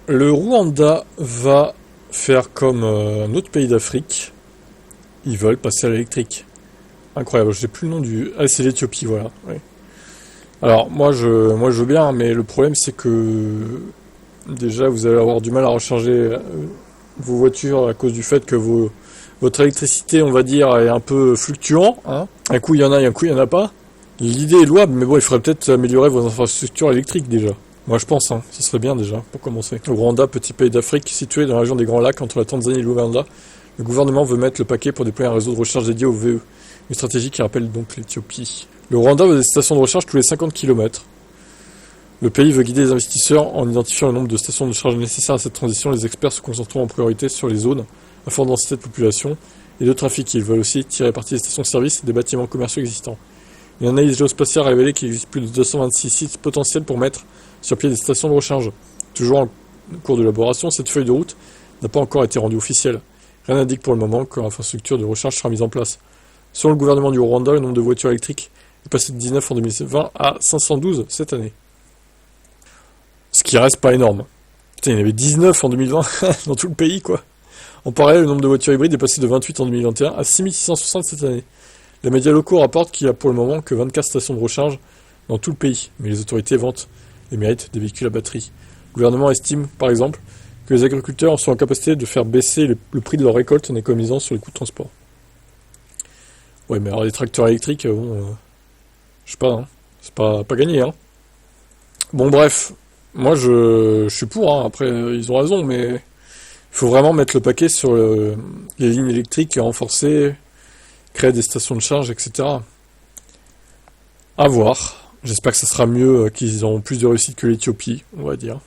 Le Rwanda va faire comme un autre pays d'Afrique. Ils veulent passer à l'électrique. Incroyable, je sais plus le nom du... Ah, c'est l'Éthiopie, voilà. Oui. Alors, moi je veux bien, mais le problème c'est que déjà vous allez avoir du mal à recharger vos voitures à cause du fait que votre électricité, on va dire, est un peu fluctuant. Hein. Un coup il y en a et un coup il y en a pas. L'idée est louable, mais bon, il faudrait peut-être améliorer vos infrastructures électriques déjà. Moi je pense, hein, ça serait bien déjà, pour commencer. Le Rwanda, petit pays d'Afrique, situé dans la région des Grands Lacs entre la Tanzanie et l'Ouganda, le gouvernement veut mettre le paquet pour déployer un réseau de recharge dédié au VE. Une stratégie qui rappelle donc l'Éthiopie. Le Rwanda veut des stations de recharge tous les 50 km. Le pays veut guider les investisseurs en identifiant le nombre de stations de recharge nécessaires à cette transition. Les experts se concentreront en priorité sur les zones à forte densité de population et de trafic. Ils veulent aussi tirer parti des stations-service et des bâtiments commerciaux existants. Une analyse géospatiale a révélé qu'il existe plus de 226 sites potentiels pour mettre sur pied des stations de recharge. Toujours en cours d'élaboration, cette feuille de route n'a pas encore été rendue officielle. Rien n'indique pour le moment que l'infrastructure de recharge sera mise en place. Selon le gouvernement du Rwanda, le nombre de voitures électriques est passé de 19 en 2020 à 512 cette année. Ce qui reste pas énorme. Putain, il y en avait 19 en 2020 dans tout le pays, quoi. En parallèle, le nombre de voitures hybrides est passé de 28 en 2021 à 6660 cette année. Les médias locaux rapportent qu'il y a pour le moment que 24 stations de recharge dans tout le pays, mais les autorités vantent les mérites des véhicules à batterie. Le gouvernement estime, par exemple, que les agriculteurs sont en capacité de faire baisser le prix de leur récolte en économisant sur les coûts de transport. Ouais, mais alors les tracteurs électriques, je sais pas, hein. C'est pas gagné, hein. Bon, bref, moi je suis pour, hein. Après ils ont raison, mais il faut vraiment mettre le paquet sur les lignes électriques et renforcer, créer des stations de charge, etc. À voir. J'espère que ça sera mieux, qu'ils auront plus de réussite que l'Éthiopie, on va dire.